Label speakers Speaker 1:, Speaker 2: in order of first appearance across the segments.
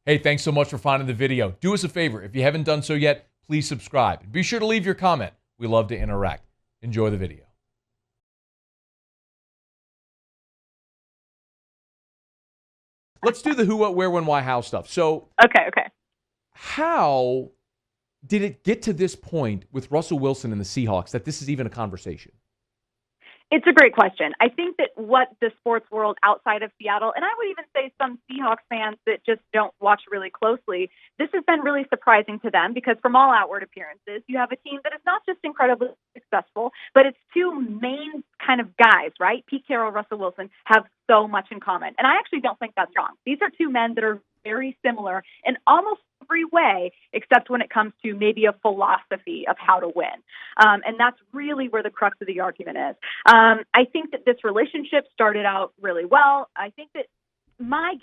Speaker 1: Hey, thanks so much for finding the video. Do us a favor. If you haven't done so yet, please subscribe. Be sure to leave your comment. We love to interact. Enjoy the video. Let's do the who, what, where, when, why, how stuff. So,
Speaker 2: Okay.
Speaker 1: how did it get to this point with Russell Wilson and the Seahawks that this is even a conversation?
Speaker 2: It's a great question. I think that what the sports world outside of Seattle, and I would even say some Seahawks fans that just don't watch really closely, this has been really surprising to them because from all outward appearances, you have a team that is not just incredibly successful, but it's two main kind of guys, right? Pete Carroll, Russell Wilson have so much in common. And I actually don't think that's wrong. These are two men that are very similar in almost every way, except when it comes to maybe a philosophy of how to win. And that's really where the crux of the argument is. I think that this relationship started out really well. I think that my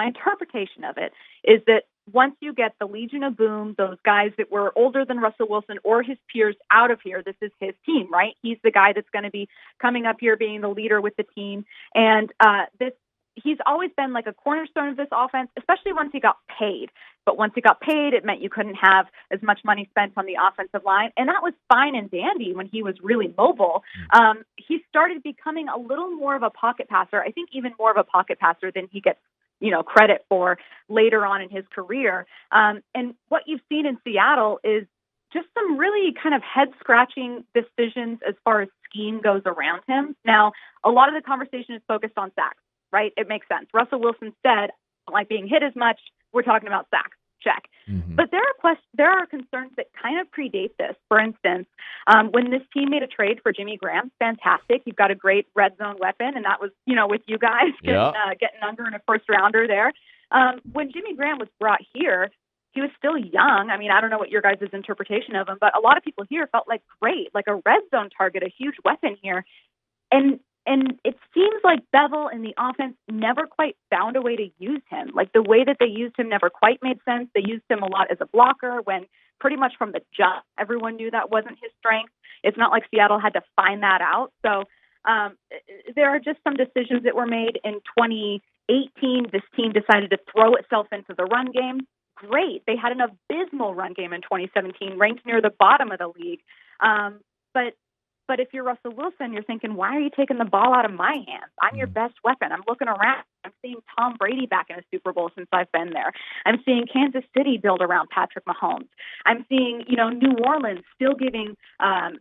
Speaker 2: interpretation of it is that once you get the Legion of Boom, those guys that were older than Russell Wilson or his peers out of here, this is his team, right? He's the guy that's going to be coming up here being the leader with the team. And he's always been like a cornerstone of this offense, especially once he got paid. But once he got paid, it meant you couldn't have as much money spent on the offensive line. And that was fine and dandy when he was really mobile. He started becoming a little more of a pocket passer. I think even more of a pocket passer than he gets, credit for later on in his career. And what you've seen in Seattle is just some really kind of head-scratching decisions as far as scheme goes around him. Now, a lot of the conversation is focused on sacks. Right? It makes sense. Russell Wilson said, I don't like being hit as much. We're talking about sacks. Check. Mm-hmm. But there are concerns that kind of predate this. For instance, when this team made a trade for Jimmy Graham, fantastic. You've got a great red zone weapon, and that was, with you guys getting under in a first rounder there. When Jimmy Graham was brought here, he was still young. I mean, I don't know what your guys' interpretation of him, but a lot of people here felt like great, like a red zone target, a huge weapon here. And it seems like Bevel and the offense never quite found a way to use him. Like the way that they used him never quite made sense. They used him a lot as a blocker when pretty much from the jump, everyone knew that wasn't his strength. It's not like Seattle had to find that out. So there are just some decisions that were made in 2018. This team decided to throw itself into the run game. Great. They had an abysmal run game in 2017, ranked near the bottom of the league. But if you're Russell Wilson, you're thinking, why are you taking the ball out of my hands? I'm your best weapon. I'm looking around. I'm seeing Tom Brady back in a Super Bowl since I've been there. I'm seeing Kansas City build around Patrick Mahomes. I'm seeing, New Orleans still giving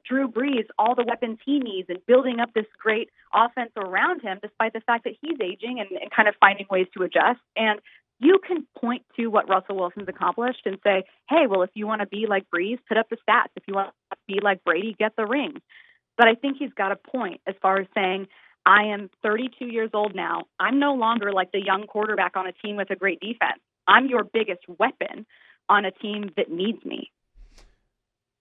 Speaker 2: Drew Brees all the weapons he needs and building up this great offense around him, despite the fact that he's aging and kind of finding ways to adjust. And you can point to what Russell Wilson's accomplished and say, hey, well, if you want to be like Brees, put up the stats. If you want to be like Brady, get the rings. But I think he's got a point as far as saying, I am 32 years old now. I'm no longer like the young quarterback on a team with a great defense. I'm your biggest weapon on a team that needs me.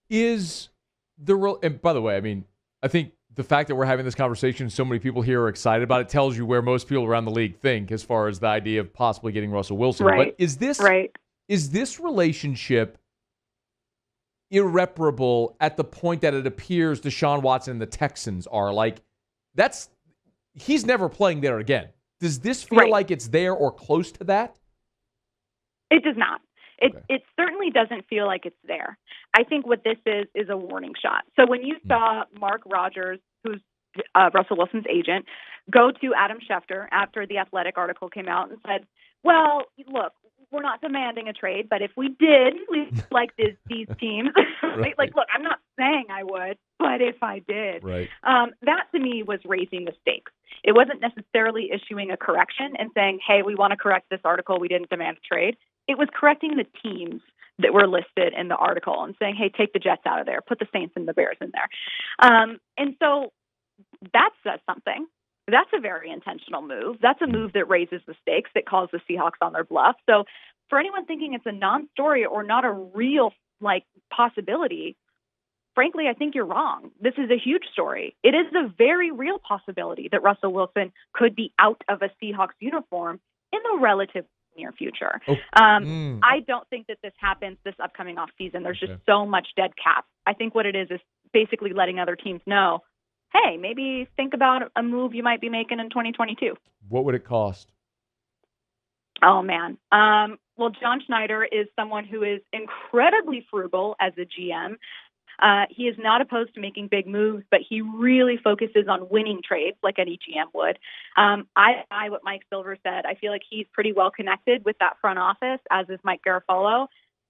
Speaker 1: And by the way, I mean, I think the fact that we're having this conversation, so many people here are excited about it, tells you where most people around the league think as far as the idea of possibly getting Russell Wilson.
Speaker 2: Right.
Speaker 1: But is this relationship irreparable at the point that it appears Deshaun Watson and the Texans are? Like, he's never playing there again. Does this feel like it's there or close to that?
Speaker 2: It does not. It certainly doesn't feel like it's there. I think what this is a warning shot. So when you saw Mark Rogers, who's Russell Wilson's agent, go to Adam Schefter after the Athletic article came out and said, well, look, we're not demanding a trade, but if we did, we like these teams. Right? Like, look, I'm not saying I would, but if I did, that to me was raising the stakes. It wasn't necessarily issuing a correction and saying, hey, we want to correct this article. We didn't demand a trade. It was correcting the teams that were listed in the article and saying, hey, take the Jets out of there, put the Saints and the Bears in there. And so that says something. That's a very intentional move. That's a move that raises the stakes, that calls the Seahawks on their bluff. So for anyone thinking it's a non-story or not a real possibility, frankly, I think you're wrong. This is a huge story. It is a very real possibility that Russell Wilson could be out of a Seahawks uniform in the relative near future. I don't think that this happens this upcoming offseason. There's just so much dead cap. I think what it is basically letting other teams know, hey, maybe think about a move you might be making in 2022.
Speaker 1: What would it cost?
Speaker 2: Oh, man. Well, John Schneider is someone who is incredibly frugal as a GM. He is not opposed to making big moves, but he really focuses on winning trades like any GM would. I what Mike Silver said. I feel like he's pretty well connected with that front office, as is Mike Garafolo.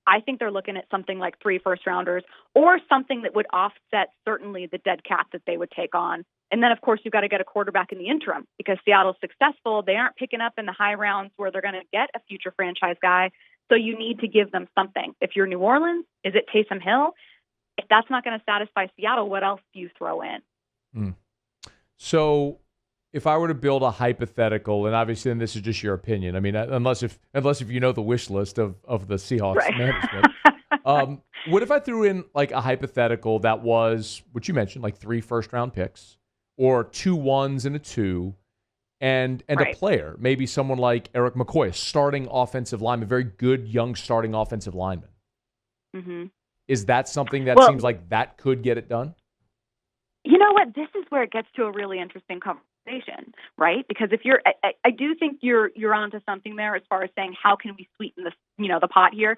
Speaker 2: I think they're looking at something like 3 first-rounders or something that would offset certainly the dead cap that they would take on. And then, of course, you've got to get a quarterback in the interim because Seattle's successful. They aren't picking up in the high rounds where they're going to get a future franchise guy. So you need to give them something. If you're New Orleans, is it Taysom Hill? If that's not going to satisfy Seattle, what else do you throw in?
Speaker 1: So if I were to build a hypothetical, and obviously and this is just your opinion, I mean, unless if you know the wish list of the Seahawks
Speaker 2: right.
Speaker 1: management, what if I threw in like a hypothetical that was, what you mentioned, like 3 first-round picks or 2 1s and a 2 and
Speaker 2: right.
Speaker 1: a player, maybe someone like Eric McCoy, a starting offensive lineman, very good young starting offensive lineman.
Speaker 2: Mm-hmm.
Speaker 1: Is that something that seems like that could get it done?
Speaker 2: You know what? This is where it gets to a really interesting conversation, right? Because if I do think you're onto something there as far as saying how can we sweeten the pot here.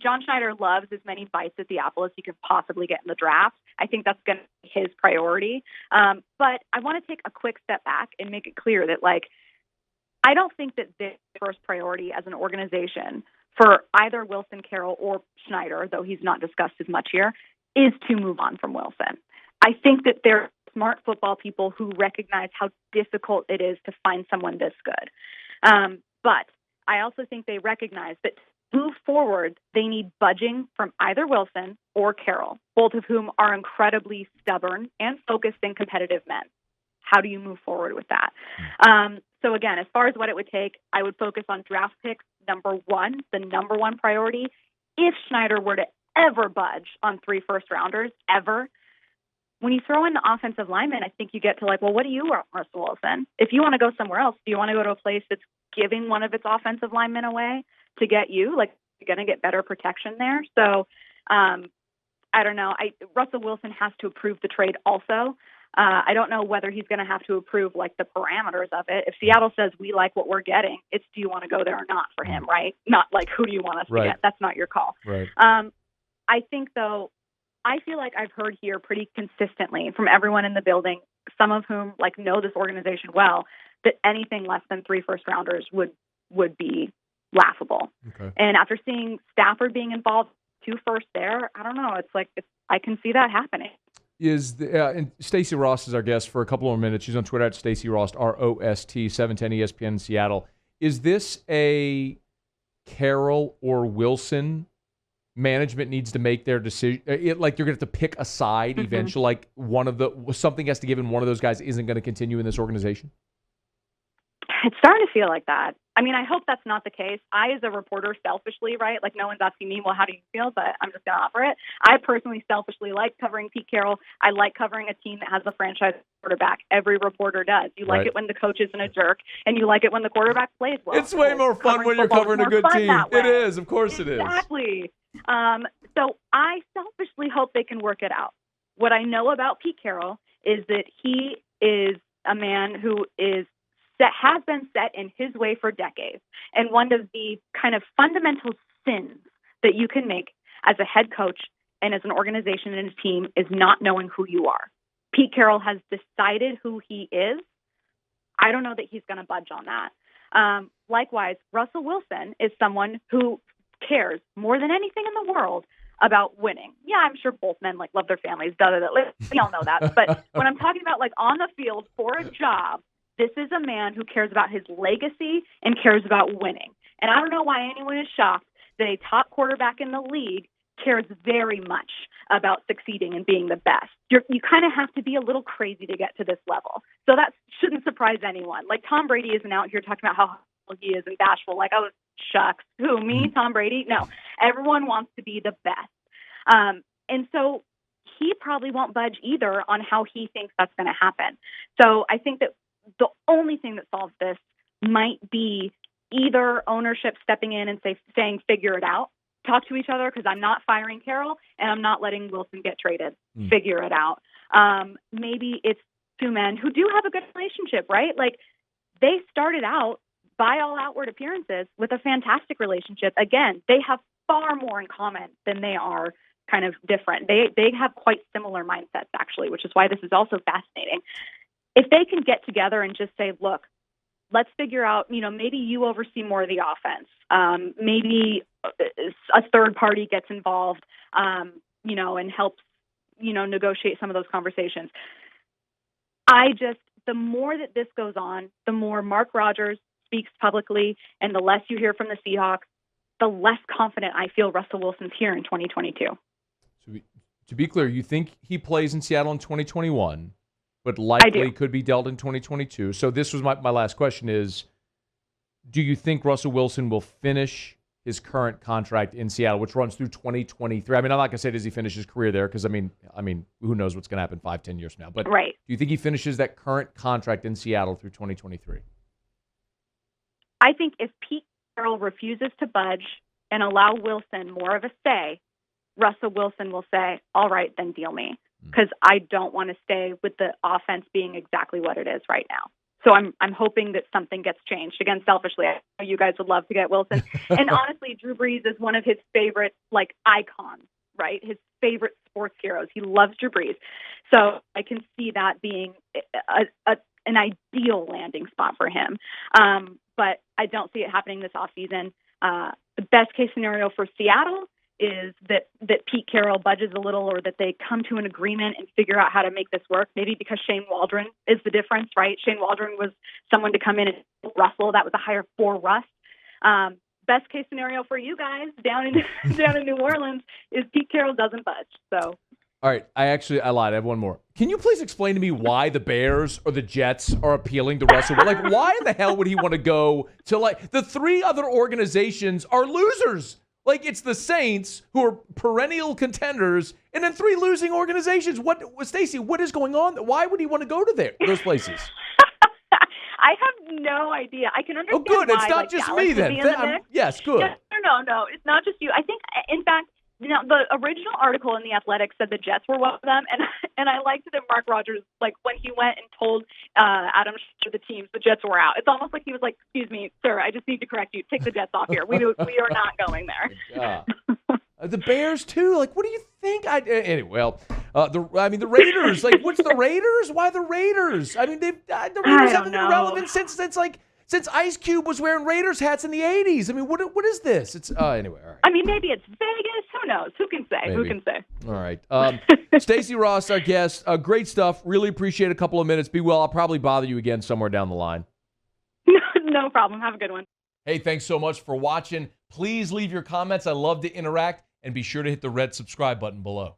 Speaker 2: John Schneider loves as many bites at the apple as he could possibly get in the draft. I think that's going to be his priority. But I want to take a quick step back and make it clear that I don't think that their first priority as an organization for either Wilson, Carroll, or Schneider, though he's not discussed as much here, is to move on from Wilson. I think that they're smart football people who recognize how difficult it is to find someone this good. But I also think they recognize that to move forward, they need budging from either Wilson or Carroll, both of whom are incredibly stubborn and focused and competitive men. How do you move forward with that? So again, as far as what it would take, I would focus on draft picks, number one, the number one priority. If Schneider were to ever budge on 3 first-rounders, ever, when you throw in the offensive lineman, I think you get to what do you want, Russell Wilson? If you want to go somewhere else, do you want to go to a place that's giving one of its offensive linemen away to get you? You're going to get better protection there. So I don't know. Russell Wilson has to approve the trade also. I don't know whether he's going to have to approve the parameters of it. If Seattle says we like what we're getting, it's do you want to go there or not for him, right? Not who do you want us to get? That's not your call.
Speaker 1: Right.
Speaker 2: I think though, I feel like I've heard here pretty consistently from everyone in the building, some of whom know this organization well, that anything less than 3 first-rounders would be laughable.
Speaker 1: Okay.
Speaker 2: And after seeing Stafford being involved 2 first there, I don't know. I can see that happening.
Speaker 1: And Stacy Rost is our guest for a couple more minutes. She's on Twitter at Stacy Rost, ROST, 710 ESPN Seattle. Is this a Carroll or Wilson management needs to make their decision? You're going to have to pick a side eventually. Something has to give, and one of those guys isn't going to continue in this organization.
Speaker 2: It's starting to feel like that. I mean, I hope that's not the case. I, as a reporter, selfishly, right? No one's asking me, well, how do you feel? But I'm just going to offer it. I personally selfishly like covering Pete Carroll. I like covering a team that has a franchise quarterback. Every reporter does. You like it when the coach isn't a jerk, and you like it when the quarterback plays well.
Speaker 1: It's way more fun when you're covering a good team. It is. Of course it is.
Speaker 2: Exactly. So I selfishly hope they can work it out. What I know about Pete Carroll is that he is a man who has been set in his way for decades. And one of the kind of fundamental sins that you can make as a head coach and as an organization and a team is not knowing who you are. Pete Carroll has decided who he is. I don't know that he's going to budge on that. Likewise, Russell Wilson is someone who cares more than anything in the world about winning. Yeah, I'm sure both men love their families. We all know that. But when I'm talking about on the field for a job, this is a man who cares about his legacy and cares about winning. And I don't know why anyone is shocked that a top quarterback in the league cares very much about succeeding and being the best. You kind of have to be a little crazy to get to this level. So that shouldn't surprise anyone. Tom Brady isn't out here talking about how humble he is and bashful. Oh, shucks. Who, me, Tom Brady? No. Everyone wants to be the best. And so he probably won't budge either on how he thinks that's going to happen. So I think that the only thing that solves this might be either ownership stepping in and saying, figure it out, talk to each other, because I'm not firing Carroll and I'm not letting Wilson get traded. Figure it out. Maybe it's 2 men who do have a good relationship, right? They started out by all outward appearances, with a fantastic relationship. Again, they have far more in common than they are kind of different. They have quite similar mindsets, actually, which is why this is also fascinating. If they can get together and just say, look, let's figure out, maybe you oversee more of the offense. Maybe a third party gets involved, and helps, negotiate some of those conversations. The more that this goes on, the more Mark Rodgers speaks publicly and the less you hear from the Seahawks, the less confident I feel Russell Wilson's here in 2022.
Speaker 1: To be clear, you think he plays in Seattle in 2021, but likely could be dealt in 2022. So this was my last question is, do you think Russell Wilson will finish his current contract in Seattle, which runs through 2023? I mean, I'm not going to say does he finish his career there, because, I mean, who knows what's going to happen 5-10 years from now. But
Speaker 2: right.
Speaker 1: Do you think he finishes that current contract in Seattle through 2023?
Speaker 2: I think if Pete Carroll refuses to budge and allow Wilson more of a say, Russell Wilson will say, all right, then deal me, because I don't want to stay with the offense being exactly what it is right now. So I'm hoping that something gets changed. Again, selfishly, I know you guys would love to get Wilson. And honestly, Drew Brees is one of his favorite, icons, right? His favorite sports heroes. He loves Drew Brees. So I can see that being an ideal landing spot for him. But I don't see it happening this offseason. The best case scenario for Seattle is that Pete Carroll budges a little, or that they come to an agreement and figure out how to make this work. Maybe because Shane Waldron is the difference, right? Shane Waldron was someone to come in and Russell. That was a hire for Russ. Best case scenario for you guys down in New Orleans is Pete Carroll doesn't budge. So.
Speaker 1: All right, I lied. I have one more. Can you please explain to me why the Bears or the Jets are appealing to Russell? Why in the hell would he want to go to, the three other organizations are losers? It's the Saints, who are perennial contenders, and then three losing organizations. Stacy, what is going on? Why would he want to go to those places?
Speaker 2: I have no idea. I can understand.
Speaker 1: Oh, good.
Speaker 2: Why,
Speaker 1: it's not just
Speaker 2: Dallas
Speaker 1: me then. Yes, good.
Speaker 2: No. It's not just you. I think, in fact, the original article in The Athletic said the Jets were one of them, and I liked that Mark Rodgers, when he went and told Adam Schefter the teams the Jets were out. It's almost like he was like, "Excuse me, sir, I just need to correct you. Take the Jets off here. We are not going there."
Speaker 1: The Bears too. What do you think? The Raiders. What's the Raiders? Why the Raiders? I mean, the Raiders haven't been relevant since Ice Cube was wearing Raiders hats in the 80s. I mean, what is this? It's anyway. All right.
Speaker 2: I mean, maybe it's Vegas. Who knows? Who can say?
Speaker 1: Maybe.
Speaker 2: Who can say?
Speaker 1: All right. Stacy Rost, our guest. Great stuff. Really appreciate a couple of minutes. Be well. I'll probably bother you again somewhere down the line.
Speaker 2: No problem. Have a good one.
Speaker 1: Hey, thanks so much for watching. Please leave your comments. I love to interact. And be sure to hit the red subscribe button below.